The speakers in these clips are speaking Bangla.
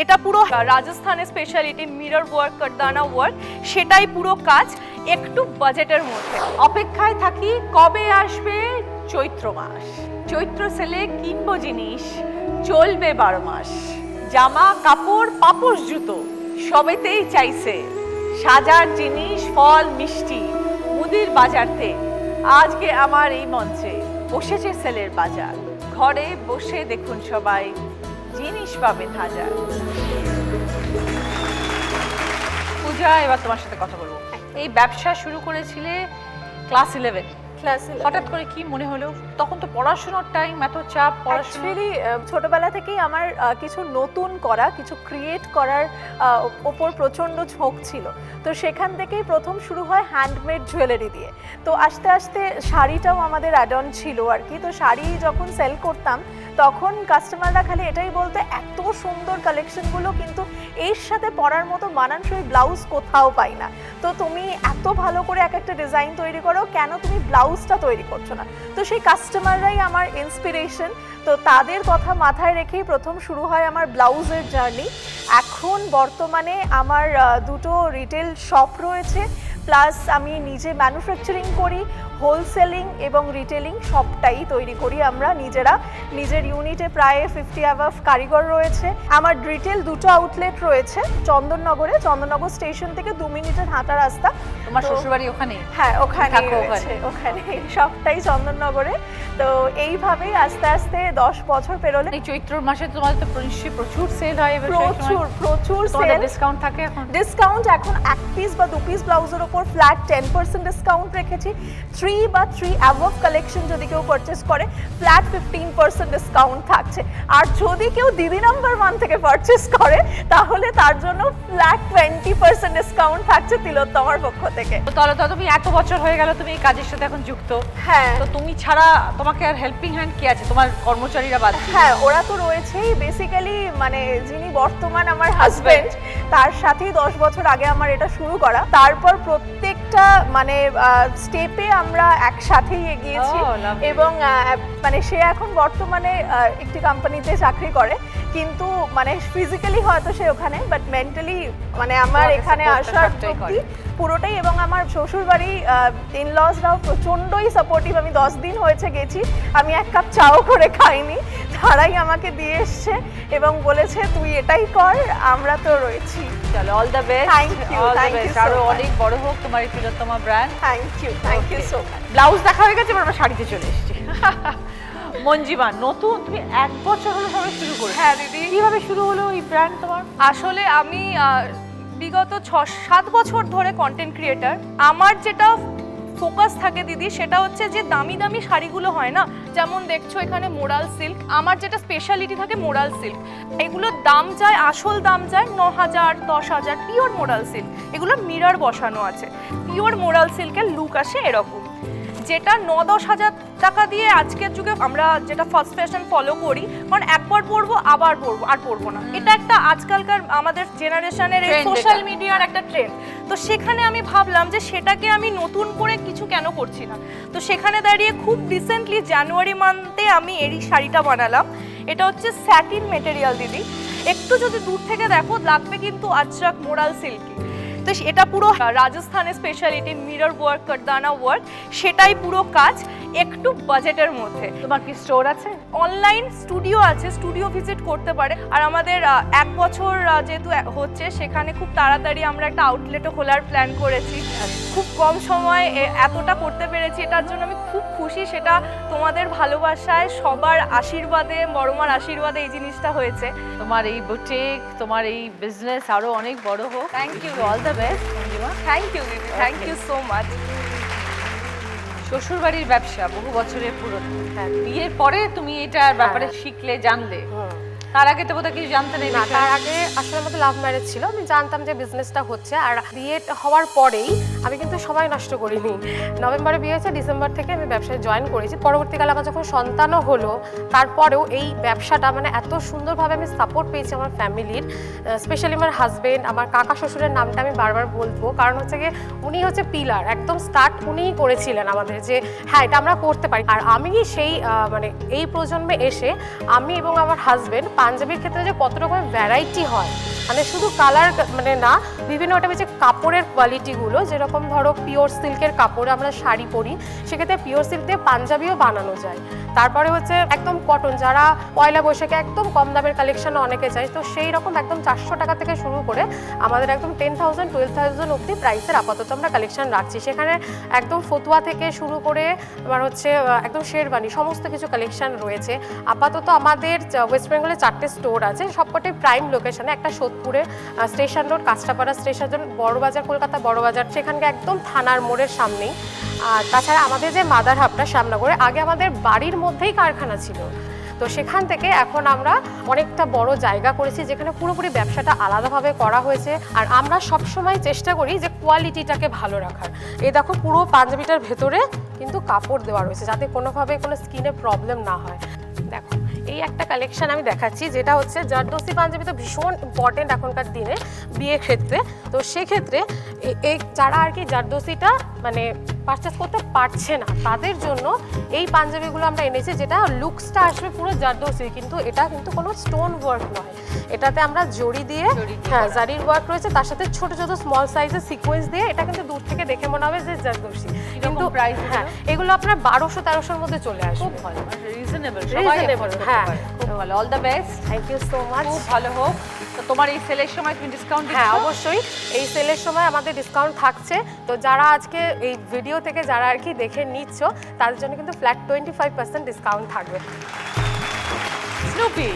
এটা পুরো রাজস্থানের স্পেশালিটি মিরর ওয়ার্ক কারদানা ওয়ার্ক, সেটাই পুরো কাজ একটু বাজেটের মধ্যে। অপেক্ষায় থাকি কবে আসবে চৈত্র মাস। চৈত্র সেলে কিনবো জিনিস চলবে 12 মাস। জামা কাপড় পাপোশ জুতো সবেতেই চাইছে, সাজার জিনিস ফল মিষ্টি মুদির বাজারতে। আজকে আমার এই মঞ্চে বসেছে সেলের বাজার। ঘরে বসে দেখুন সবাই জিনিস পাবেন হাজার। পূজা, এবার তোমার সাথে কথা বলবো। এই ব্যবসা শুরু করেছিলে ক্লাস 11। হঠাৎ করে কি মনে হলো? তখন তো পড়াশোনার টাইম, এত চাপ পড়াশোনা। অ্যাকচুয়ালি ছোটবেলা থেকেই আমার কিছু নতুন করা, কিছু ক্রিয়েট করার ওপর প্রচণ্ড ঝোঁক ছিল। তো সেখান থেকেই প্রথম শুরু হয় হ্যান্ডমেড জুয়েলারি দিয়ে। তো আস্তে আস্তে শাড়িটাও আমাদের অ্যাড অন ছিল আর কি। তো শাড়ি যখন সেল করতাম তখন কাস্টমাররা খালি এটাই বলতো, এত সুন্দর কালেকশনগুলো, কিন্তু এর সাথে পরার মতো মানানসই ব্লাউজ কোথাও পাই না। তো তুমি এত ভালো করে এক একটা ডিজাইন তৈরি করো, কেন তুমি ব্লাউজটা তৈরি করছো না? তো সেই কাস্টমাররাই আমার ইন্সপিরেশন। তো তাদের কথা মাথায় রেখেই প্রথম শুরু হয় আমার ব্লাউজের জার্নি। এখন বর্তমানে আমার দুটো রিটেল শপ রয়েছে, প্লাস আমি নিজে ম্যানুফ্যাকচারিং করি, হোলসেলিং এবং রিটেলিং সবটাই তৈরি করি আমরা নিজেরা। নিজের ইউনিটে প্রায় 50 অ্যাবাভ কারিগর রয়েছে। আমার রিটেল দুটো আউটলেট রয়েছে চন্দননগরে, চন্দননগর স্টেশন থেকে 2 মিনিটের হাঁটা রাস্তা। তোমার শ্বশুরবাড়ি ওখানে? হ্যাঁ, ওখানে সবটাই চন্দননগরে। তো এইভাবেই আস্তে আস্তে 10 বছর পেরোলে। এই চৈত্র মাসে তোমাদের তো নিশ্চয়ই প্রচুর সেল হয়। প্রচুর সেল। সেল। ডিসকাউন্ট থাকে এখন? ডিসকাউন্ট এখন 1 পিস বা 2 পিস ব্লাউজের উপর ফ্ল্যাট 10% ডিসকাউন্ট রেখেছি। 3 বা 3 অ্যাবভ কালেকশন যদি কেউ পারচেস করে ফ্ল্যাট 15% ডিসকাউন্ট থাকছে। আর যদি কেউ দিদি নাম্বার 1 থেকে পারচেস করে তাহলে তার জন্য ফ্ল্যাট 20% ডিসকাউন্ট থাকছে তিলোত্তমার পক্ষ থেকে। তো তাহলে তো তুমি এত বছর হয়ে গেল তুমি এই কাজের সাথে এখন যুক্ত। হ্যাঁ। তো তুমি ছাড়া তোমাকে আর হেল্পিং হ্যান্ড কি আছে? তোমার কর্মচারীরা বাদ? হ্যাঁ, ওরা তো রয়েছেই। বেসিক্যালি মানে যিনি বর্তমান আমার হাজবেন্ড, তার সাথেই 10 বছর আগে আমার এটা শুরু করা। তারপর প্রত্যেকটা মানে স্টেপে আমরা একসাথেই এগিয়েছি। এবং মানে সে এখন বর্তমানে একটি কোম্পানিতে চাকরি করে, কিন্তু মানে ফিজিক্যালি হয়তো সে ওখানে, বাট মেন্টালি মানে আমার এখানে আসার প্রতি পুরোটাই। এবং আমার শ্বশুরবাড়ি ইনলসরাও প্রচণ্ডই সাপোর্টিভ। আমি 10 দিন হয়েছে গেছি, আমি 1 কাপ চাও করে খাইনি, তারাই আমাকে দিয়ে এসছে এবং বলেছে তুই এটাই কর, আমরা তো রয়েছি। চলো, all the best. Thank you. আরো অনেক বড় হোক তোমার এই Tilottama brand. Thank you so much. Blouse দেখা হয়ে গেছে, আমরা শাড়িতে চলে এসেছি। মঞ্জিমা, নতুন তুমি 1 বছর হলো সবে শুরু করেছো? হ্যাঁ দিদি। কিভাবে শুরু হলো এই ব্র্যান্ড তোমার? আসলে আমি বিগত 6-7 বছর ধরে কন্টেন্ট ক্রিয়েটার। আমার যেটা ফোকাস থাকে দিদি, সেটা হচ্ছে যে দামি দামি শাড়িগুলো হয় না, যেমন দেখছো এখানে মোরাল সিল্ক, আমার যেটা স্পেশালিটি থাকে মোরাল সিল্ক। এগুলোর দাম যায়, আসল দাম যায় 9,000 10,000, পিওর মোরাল সিল্ক। এগুলো মিরর বসানো আছে। পিওর মোরাল সিল্কের লুক আসে এরকম, যেটা 9-10 হাজার টাকা দিয়ে আজকের যুগে আমরা যেটা ফার্স্ট ফ্যাশন ফলো করি, কারণ একবার পরবো আবার পরবো আর পরবো না। এটা একটা আজকালকার আমাদের জেনারেশনের এই সোশ্যাল মিডিয়ার একটা ট্রেন্ড। তো সেখানে আমি ভাবলাম যে সেটাকে আমি নতুন করে কিছু কেন করছি না। তো সেখানে দাঁড়িয়ে খুব রিসেন্টলি জানুয়ারি মান্থে আমি এই শাড়িটা বানালাম। এটা হচ্ছে স্যাটিন মেটেরিয়াল দিদি। একটু যদি দূর থেকে দেখো লাগবে কিন্তু আজরাক মোরাল সিল্কি। তো এটা পুরো রাজস্থানের স্পেশালিটি মিরর ওয়ার্ক কারদানা ওয়ার্ক, সেটাই পুরো কাজ একটু বাজেটের মধ্যে। তোমার কি স্টোর আছে? অনলাইন স্টুডিও আছে, স্টুডিও ভিজিট করতে পারে। আর আমাদের 1 বছর যেহেতু হচ্ছে, সেখানে খুব তাড়াতাড়ি আমরা একটা আউটলেটও খোলার প্ল্যান করেছি। খুব কম সময়ে এতটা করতে পেরেছি, এটার জন্য আমি খুব খুশি। সেটা তোমাদের ভালোবাসায়, সবার আশীর্বাদে, বড়মার আশীর্বাদে এই জিনিসটা হয়েছে। তোমার এই বুটিক, তোমার এই বিজনেস আরো অনেক বড় হোক। Thank you. All the best Manjima. Thank you দিদি, থ্যাংক ইউ সো মাচ। শ্বশুরবাড়ির ব্যবসা বহু বছরের পুরনো। বিয়ের পরে তুমি এটার ব্যাপারে শিখলে, জানলে। তার আগে তো বোধহয় কিছু জানতে নেই? না, তার আগে আসলে আমাদের লাভ ম্যারেজ ছিল। আমি জানতাম যে বিজনেসটা হচ্ছে, আর বিয়ে হওয়ার পরেই আমি কিন্তু সময় নষ্ট করিনি। নভেম্বরে বিয়ে হয়েছে, ডিসেম্বর থেকে আমি ব্যবসায় জয়েন করেছি। পরবর্তীকালে আমার যখন সন্তানও হলো, তারপরেও এই ব্যবসাটা মানে এত সুন্দরভাবে আমি সাপোর্ট পেয়েছি আমার ফ্যামিলির, স্পেশালি আমার হাজবেন্ড, আমার কাকা শ্বশুরের নামটা আমি বারবার বলবো, কারণ হচ্ছে গিয়ে উনি হচ্ছে পিলার, একদম স্টার্ট উনিই করেছিলেন আমাদের যে হ্যাঁ এটা আমরা করতে পারি। আর আমি সেই মানে এই প্রজন্মে এসে আমি এবং আমার হাজবেন্ড পাঞ্জাবির ক্ষেত্রে যে কত রকমের ভ্যারাইটি হয়, মানে শুধু কালার মানে না, বিভিন্ন ওটা হচ্ছে কাপড়ের কোয়ালিটিগুলো, যেরকম ধরো পিওর সিল্কের কাপড়ে আমরা শাড়ি পরি, সেক্ষেত্রে পিওর সিল্ক দিয়ে পাঞ্জাবিও বানানো যায়। তারপরে হচ্ছে একদম কটন, যারা পয়লা বৈশাখে একদম কম দামের কালেকশন অনেকে চাই, তো সেই রকম একদম 400 টাকা থেকে শুরু করে আমাদের একদম 10,000 12,000 অবধি প্রাইসের আপাতত আমরা কালেকশন রাখছি। সেখানে একদম ফতুয়া থেকে শুরু করে আমার হচ্ছে একদম শেরবানি সমস্ত কিছু কালেকশন রয়েছে। আপাতত আমাদের ওয়েস্ট বেঙ্গলে 4টে স্টোর আছে, সবকটাই প্রাইম লোকেশনে। একটা সোদপুরে station road, Kanchrapara station, Burrabazar, Kolkata Burrabazar, সেখানকে একদম থানার মোড়ের সামনেই। আর তাছাড়া আমাদের যে মাদার হাবটা শ্যামনগরে, আগে আমাদের বাড়ির মধ্যেই কারখানা ছিল, তো সেখান থেকে এখন আমরা অনেকটা বড় জায়গা করেছি, যেখানে পুরোপুরি ব্যবসাটা আলাদাভাবে করা হয়েছে। আর আমরা সবসময় চেষ্টা করি যে কোয়ালিটিটাকে ভালো রাখার। এই দেখো পুরো পাঞ্জাবিটার ভেতরে কিন্তু কাপড় দেওয়া রয়েছে, যাতে কোনোভাবে কোনো স্কিনে প্রবলেম না হয়। দেখো এই একটা কালেকশন আমি দেখাচ্ছি, যেটা হচ্ছে জারদোসি পাঞ্জাবি, তো ভীষণ ইম্পর্টেন্ট এখনকার দিনে বিয়ের ক্ষেত্রে। তো সেক্ষেত্রে এই যারা আর কি জারদোসিটা মানে পারচেস করতে পারছে না, তাদের জন্য এই পাঞ্জাবিগুলো আমরা এনেছি, যেটা লুকসটা আসবে পুরো জারদোসি, কিন্তু এটা কিন্তু কোনো স্টোন ওয়ার্ক নয়, এটাতে আমরা জড়ি দিয়ে হ্যাঁ জারির ওয়ার্ক রয়েছে, তার সাথে ছোট ছোট স্মল সাইজের সিকোয়েন্স দিয়ে। এটা কিন্তু দূর থেকে দেখে মনে হবে যে জারদোসি, কিন্তু প্রাইস হ্যাঁ এগুলো আপনার 1200-1300-র মধ্যে চলে আসবে। খুব ভালো, রিজনেবল, হ্যাঁ খুব ভালো। All the best, thank you so much. খুব ভালো হোক। তো তোমার এই সেলের সময় তুমি ডিসকাউন্ট হ্যাঁ অবশ্যই, এই সেলের সময় আমাদের ডিসকাউন্ট থাকছে। তো যারা আজকে এই ভিডিও থেকে যারা আর কি দেখে নিচ্ছ, তাদের জন্য কিন্তু ফ্ল্যাট 25% ডিসকাউন্ট থাকবে। স্নুপি,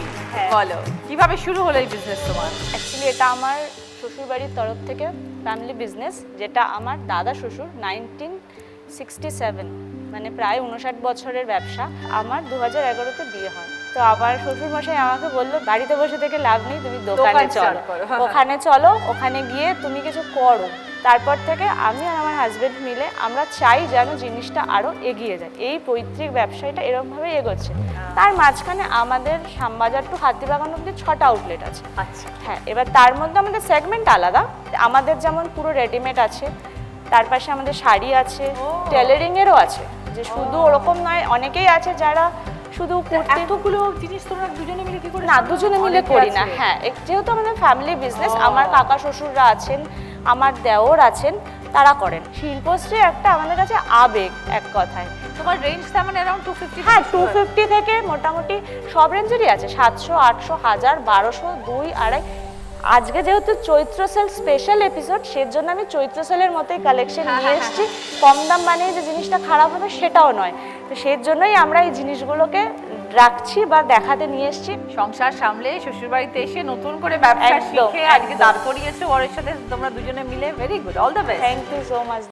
বলো কিভাবে শুরু হলো এই বিজনেস তোমার? অ্যাকচুয়ালি এটা আমার শ্বশুরবাড়ির তরফ থেকে ফ্যামিলি বিজনেস, যেটা আমার দাদা শ্বশুর 1967 মানে প্রায় 59 বছরের ব্যবসা। আমার 2011-তে বিয়ে হয়। তো আবার শ্বশুরমশাই আমাকে বললো বাড়িতে বসে থেকে লাভ নেই, তুমি দোকানে চলো, ওখানে চলো, ওখানে গিয়ে তুমি কিছু করো। তারপর থেকে আমি আর আমার হাজব্যান্ড মিলে আমরা চাই যেন জিনিসটা আরও এগিয়ে যায়। এই পৈতৃক ব্যবসাটা এরকমভাবে এগোচ্ছে। তার মাঝখানে আমাদের শ্যামবাজার টু হাতিবাগান অব্দি 6টা আউটলেট আছে। আচ্ছা, হ্যাঁ, এবার তার মধ্যে আমাদের সেগমেন্ট আলাদা। আমাদের যেমন পুরো রেডিমেড আছে, তার পাশে আমাদের শাড়ি আছে, টেলারিংয়েরও আছে, যে শুধু ওরকম নয়, অনেকেই আছে যারা শুধু কুর্তি। এতগুলো জিনিস তোমরা দুজনে মিলে কি করে? না, দুজনে মিলে করি না। হ্যাঁ, যেহেতু আমাদের ফ্যামিলি বিজনেস, আমার কাকা শ্বশুররা আছেন, আমার দেওর আছেন, তারা করেন। শিল্পশ্রী একটা আমাদের কাছে আবেগ, এক কথায়। তোমার রেঞ্জটা মানে অ্যারাউন্ড 250? হ্যাঁ, 250 থেকে মোটামুটি সব রেঞ্জেরই আছে, 700, 800, 1000, 1200, 2, 2.5। আজকে যেহেতু চৈত্র সেল স্পেশাল এপিসোড, সেজন্য আমি চৈত্র সেলের মতোই কালেকশন নিয়ে এসেছি। কম দাম মানে যে জিনিসটা খারাপ হবে সেটাও নয়, তো সেই জন্যই আমরা এই জিনিসগুলোকে রাখছি বা দেখাতে নিয়ে এসেছি। সংসার সামলে শ্বশুরবাড়িতে এসে নতুন করে ব্যবসা একদম, শিখে আজকে একদম। দাঁড় করিয়েছো ওর সাথে তোমরা দুজনে মিলে। Very good, all the best. Thank you so much.